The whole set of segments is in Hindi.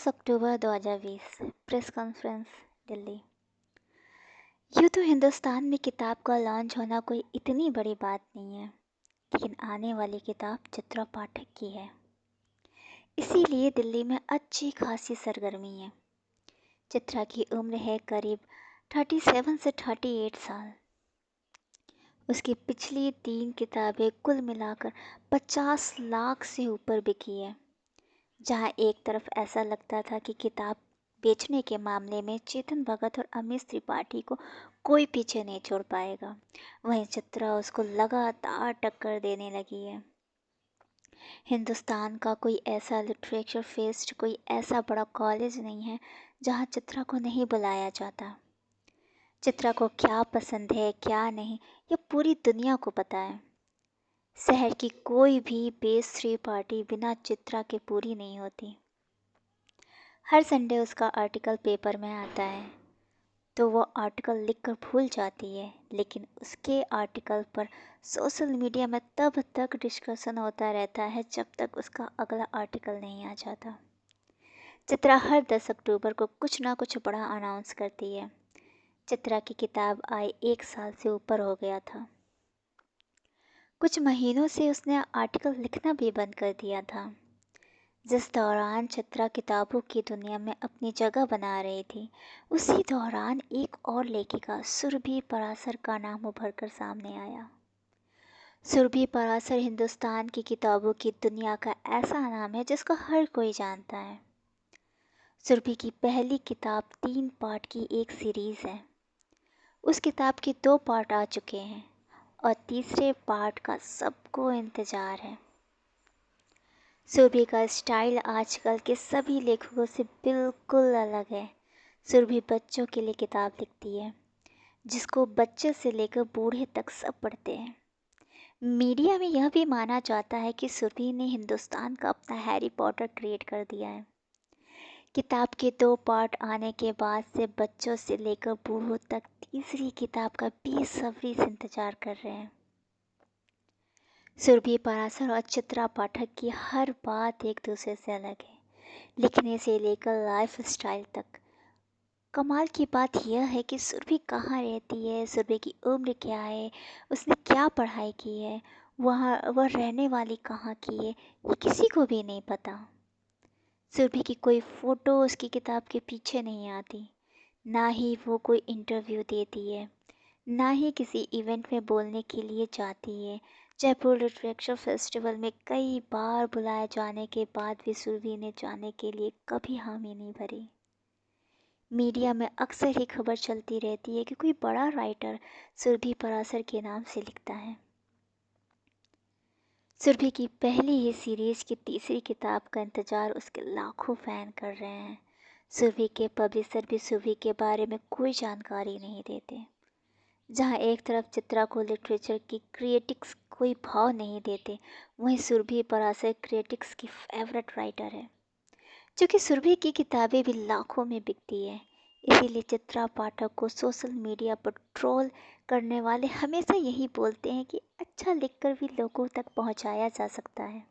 10 अक्टूबर 2020 प्रेस कॉन्फ्रेंस दिल्ली। यूँ तो हिंदुस्तान में किताब का लॉन्च होना कोई इतनी बड़ी बात नहीं है, लेकिन आने वाली किताब चित्रा पाठक की है, इसीलिए दिल्ली में अच्छी खासी सरगर्मी है। चित्रा की उम्र है करीब 37 से 38 साल। उसकी पिछली 3 किताबें कुल मिलाकर 50 लाख से ऊपर बिकी है। जहाँ एक तरफ ऐसा लगता था कि किताब बेचने के मामले में चेतन भगत और अमीश त्रिपाठी को कोई पीछे नहीं छोड़ पाएगा, वहीं चित्रा उसको लगातार टक्कर देने लगी है। हिंदुस्तान का कोई ऐसा लिटरेचर फेस्ट, कोई ऐसा बड़ा कॉलेज नहीं है जहाँ चित्रा को नहीं बुलाया जाता। चित्रा को क्या पसंद है क्या नहीं, ये पूरी दुनिया को पता है। शहर की कोई भी पेस्ट्री पार्टी बिना चित्रा के पूरी नहीं होती। हर संडे उसका आर्टिकल पेपर में आता है तो वो आर्टिकल लिखकर भूल जाती है, लेकिन उसके आर्टिकल पर सोशल मीडिया में तब तक डिस्कशन होता रहता है जब तक उसका अगला आर्टिकल नहीं आ जाता। चित्रा हर 10 अक्टूबर को कुछ ना कुछ बड़ा अनाउंस करती है। चित्रा की किताब आए 1 साल से ऊपर हो गया था। कुछ महीनों से उसने आर्टिकल लिखना भी बंद कर दिया था। जिस दौरान चित्रा किताबों की दुनिया में अपनी जगह बना रही थी, उसी दौरान एक और लेखिका सुरभि पराशर का नाम उभर कर सामने आया। सुरभि पराशर हिंदुस्तान की किताबों की दुनिया का ऐसा नाम है जिसको हर कोई जानता है। सुरभि की पहली किताब 3 पार्ट की एक सीरीज है। उस किताब के 2 पार्ट आ चुके हैं और तीसरे पार्ट का सबको इंतजार है। सुरभि का स्टाइल आजकल के सभी लेखकों से बिल्कुल अलग है। सुरभि बच्चों के लिए किताब लिखती है, जिसको बच्चे से लेकर बूढ़े तक सब पढ़ते हैं। मीडिया में यह भी माना जाता है कि सुरभि ने हिंदुस्तान का अपना हैरी पॉटर क्रिएट कर दिया है। किताब के 2 पार्ट आने के बाद से बच्चों से लेकर बूढ़ों तक तीसरी किताब का बेसब्री से इंतजार कर रहे हैं। सुरभि पराशर और चित्रा पाठक की हर बात एक दूसरे से अलग है, लिखने से लेकर लाइफ स्टाइल तक। कमाल की बात यह है कि सुरभि कहाँ रहती है, सुरभि की उम्र क्या है, उसने क्या पढ़ाई की है, वह रहने वाली कहाँ की है, ये किसी को भी नहीं पता। सुरभि की कोई फ़ोटो उसकी किताब के पीछे नहीं आती, ना ही वो कोई इंटरव्यू देती है, ना ही किसी इवेंट में बोलने के लिए जाती है। जयपुर लिटरेचर फेस्टिवल में कई बार बुलाए जाने के बाद भी सुरभि ने जाने के लिए कभी हामी नहीं भरी। मीडिया में अक्सर ही खबर चलती रहती है कि कोई बड़ा राइटर सुरभि पराशर के नाम से लिखता है। सुरभि की पहली ही सीरीज की तीसरी किताब का इंतजार उसके लाखों फैन कर रहे हैं। सुरभि के पब्लिशर भी सुरभि के बारे में कोई जानकारी नहीं देते। जहाँ एक तरफ चित्रा को लिटरेचर की क्रिटिक्स कोई भाव नहीं देते, वहीं सुरभि पराशर क्रिटिक्स की फेवरेट राइटर है। क्योंकि सुरभि की किताबें भी लाखों में बिकती है, इसीलिए चित्रा पाठक को सोशल मीडिया पर ट्रोल करने वाले हमेशा यही बोलते हैं कि अच्छा लिखकर भी लोगों तक पहुंचाया जा सकता है।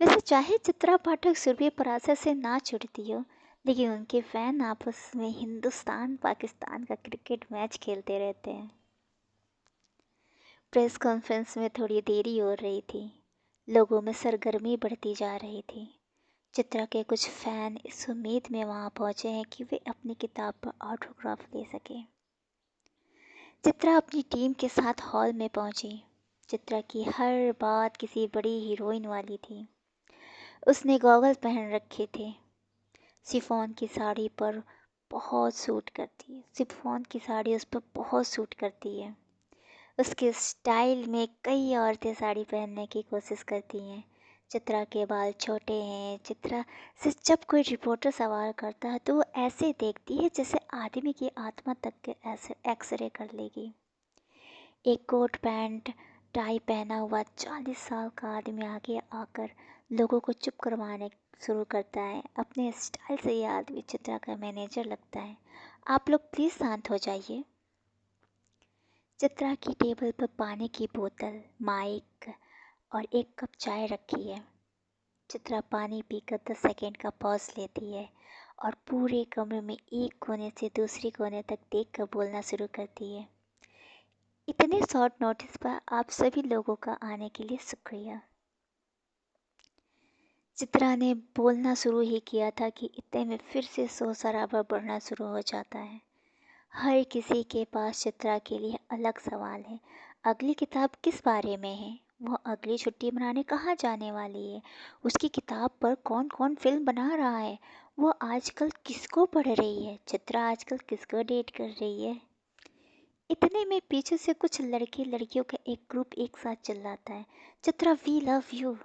वैसे चाहे चित्रा पाठक सुरभि पराशर से ना चिढ़ती हो, लेकिन उनके फैन आपस में हिंदुस्तान पाकिस्तान का क्रिकेट मैच खेलते रहते हैं। प्रेस कॉन्फ्रेंस में थोड़ी देरी हो रही थी, लोगों में सरगर्मी बढ़ती जा रही थी। चित्रा के कुछ फैन इस उम्मीद में वहां पहुंचे हैं कि वे अपनी किताब पर ऑटोग्राफ ले सकें। चित्रा अपनी टीम के साथ हॉल में पहुंची। चित्रा की हर बात किसी बड़ी हीरोइन वाली थी। उसने गॉगल पहन रखे थे। शिफॉन की साड़ी पर बहुत सूट करती है। शिफॉन की साड़ी उस पर बहुत सूट करती है। उसके स्टाइल में कई औरतें साड़ी पहनने की कोशिश करती हैं। चित्रा के बाल छोटे हैं। चित्रा से जब कोई रिपोर्टर सवाल करता है तो वो ऐसे देखती है जैसे आदमी की आत्मा तक के ऐसे एक्सरे कर लेगी। एक कोट पैंट टाई पहना हुआ 40 साल का आदमी आगे आकर लोगों को चुप करवाने शुरू करता है। अपने स्टाइल से यह आदमी चित्रा का मैनेजर लगता है। आप लोग प्लीज़ शांत हो जाइए। चित्रा की टेबल पर पानी की बोतल, माइक और एक कप चाय रखी है। चित्रा पानी पीकर 10 सेकंड का पॉज लेती है और पूरे कमरे में एक कोने से दूसरे कोने तक देखकर बोलना शुरू करती है। इतने शॉर्ट नोटिस पर आप सभी लोगों का आने के लिए शुक्रिया। चित्रा ने बोलना शुरू ही किया था कि इतने में फिर से शोर शराबा बढ़ना शुरू हो जाता है। हर किसी के पास चित्रा के लिए अलग सवाल है। अगली किताब किस बारे में है? वो अगली छुट्टी मनाने कहाँ जाने वाली है? उसकी किताब पर कौन कौन फिल्म बना रहा है? वो आजकल किसको पढ़ रही है? चित्रा आजकल किसको डेट कर रही है? इतने में पीछे से कुछ लड़के लड़कियों का एक ग्रुप एक साथ चिल्लाता है, Chitra we love you.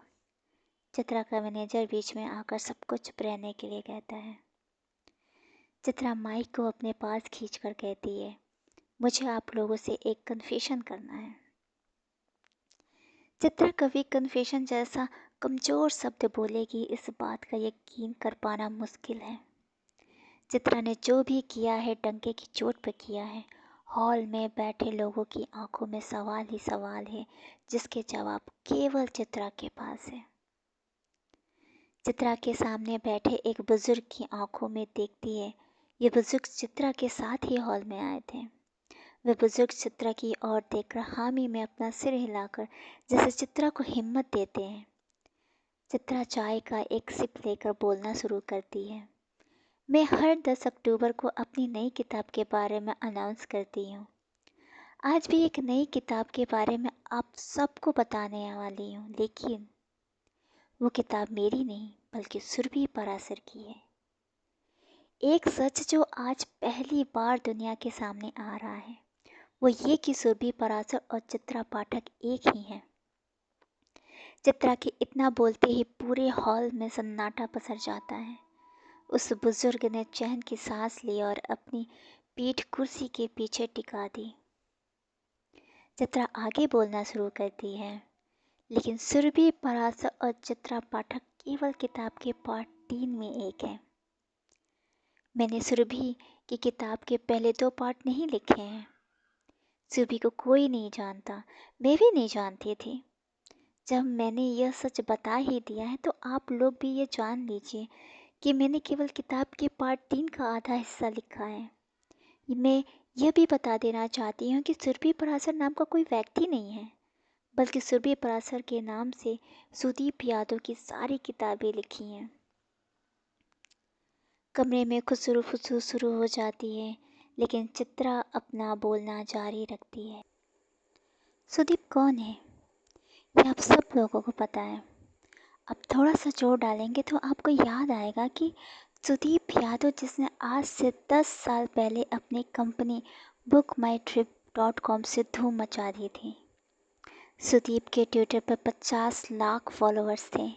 Chitra का मैनेजर बीच में आकर सबको चुप रहने के लिए कहता है। चित्रा माइक को अपने पास खींचकर कहती है, मुझे आप लोगों से एक कन्फेशन करना है। चित्रा कभी कन्फेशन जैसा कमजोर शब्द बोलेगी, इस बात का यकीन कर पाना मुश्किल है। चित्रा ने जो भी किया है डंके की चोट पर किया है। हॉल में बैठे लोगों की आंखों में सवाल ही सवाल है, जिसके जवाब केवल चित्रा के पास है। चित्रा के सामने बैठे एक बुजुर्ग की आंखों में देखती है। ये बुजुर्ग चित्रा के साथ ही हॉल में आए थे। वे बुजुर्ग चित्रा की ओर देखकर हामी में अपना सिर हिलाकर जैसे चित्रा को हिम्मत देते हैं। चित्रा चाय का एक सिप लेकर बोलना शुरू करती है। मैं हर 10 अक्टूबर को अपनी नई किताब के बारे में अनाउंस करती हूँ। आज भी एक नई किताब के बारे में आप सबको बताने वाली हूँ, लेकिन वो किताब मेरी नहीं बल्कि सुरभि पराशर की है। एक सच जो आज पहली बार दुनिया के सामने आ रहा है वो ये कि सुरभि पराशर और चित्रा पाठक एक ही हैं। चित्रा के इतना बोलते ही पूरे हॉल में सन्नाटा पसर जाता है। उस बुजुर्ग ने चैन की सांस ली और अपनी पीठ कुर्सी के पीछे टिका दी। चित्रा आगे बोलना शुरू करती है, लेकिन सुरभि पराशर और चित्रा पाठक केवल किताब के पार्ट 3 में एक है। मैंने सुरभि की किताब के पहले 2 पार्ट नहीं लिखे हैं। सुरभि को कोई नहीं जानता, मैं भी नहीं जानती थी। जब मैंने यह सच बता ही दिया है तो आप लोग भी ये जान लीजिए कि मैंने केवल किताब के पार्ट 3 का आधा हिस्सा लिखा है। मैं यह भी बता देना चाहती हूँ कि सुरभि पराशर नाम का कोई व्यक्ति नहीं है, बल्कि सुरभि पराशर के नाम से सुदीप यादव की सारी किताबें लिखी हैं। कमरे में खुसरू फुसू शुरू हो जाती है, लेकिन चित्रा अपना बोलना जारी रखती है। सुदीप कौन है यह आप सब लोगों को पता है। अब थोड़ा सा जोर डालेंगे तो आपको याद आएगा कि सुदीप यादव जिसने आज से 10 साल पहले अपनी कंपनी bookmytrip.com से धूम मचा दी थी। सुदीप के ट्विटर पर 50 लाख फॉलोअर्स थे।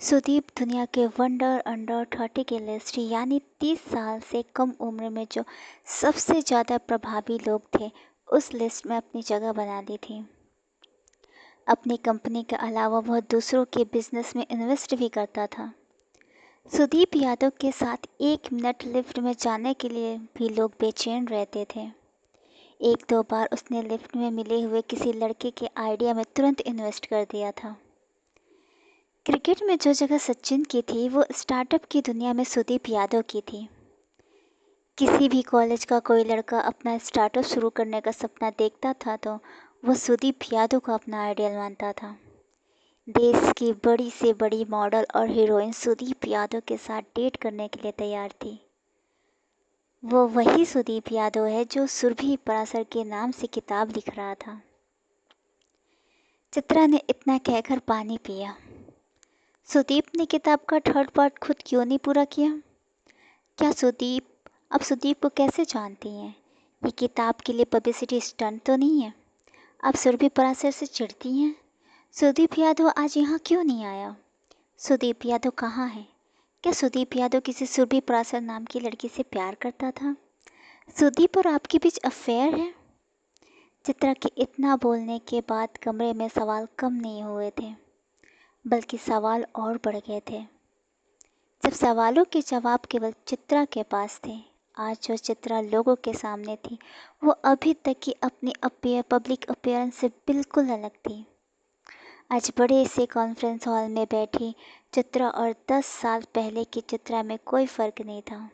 सुदीप दुनिया के वंडर अंडर 30 के लिस्ट यानी 30 साल से कम उम्र में जो सबसे ज़्यादा प्रभावी लोग थे उस लिस्ट में अपनी जगह बना ली थी। अपनी कंपनी के अलावा वह दूसरों के बिजनेस में इन्वेस्ट भी करता था। सुदीप यादव के साथ 1 मिनट लिफ्ट में जाने के लिए भी लोग बेचैन रहते थे। 1-2 बार उसने लिफ्ट में मिले हुए किसी लड़के के आइडिया में तुरंत इन्वेस्ट कर दिया था। क्रिकेट में जो जगह सचिन की थी वो स्टार्टअप की दुनिया में सुदीप यादव की थी। किसी भी कॉलेज का कोई लड़का अपना स्टार्टअप शुरू करने का सपना देखता था तो वह सुदीप यादव को अपना आइडियल मानता था। देश की बड़ी से बड़ी मॉडल और हीरोइन सुदीप यादव के साथ डेट करने के लिए तैयार थी। वो वही सुदीप यादव है जो सुरभि पराशर के नाम से किताब लिख रहा था। चित्रा ने इतना कहकर पानी पिया। सुदीप ने किताब का 3rd पार्ट खुद क्यों नहीं पूरा किया? क्या अब सुदीप को कैसे जानती हैं? ये किताब के लिए पब्लिसिटी स्टंट तो नहीं है? आप सुरभि पराशर से चिढ़ती हैं? सुदीप यादव आज यहाँ क्यों नहीं आया? सुदीप यादव कहाँ है? क्या सुदीप यादव किसी सुरभि पराशर नाम की लड़की से प्यार करता था? सुदीप और आपके बीच अफेयर है? चित्रा के इतना बोलने के बाद कमरे में सवाल कम नहीं हुए थे, बल्कि सवाल और बढ़ गए थे। जब सवालों के जवाब केवल चित्रा के पास थे, आज जो चित्रा लोगों के सामने थी वो अभी तक की अपनी पब्लिक अपीयरेंस से बिल्कुल अलग थी। आज बड़े से कॉन्फ्रेंस हॉल में बैठी चित्रा और 10 साल पहले की चित्रा में कोई फ़र्क नहीं था।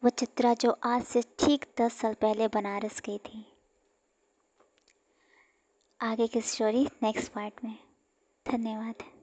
वो चित्रा जो आज से ठीक 10 साल पहले बनारस गई थी। आगे की स्टोरी नेक्स्ट पार्ट में। धन्यवाद।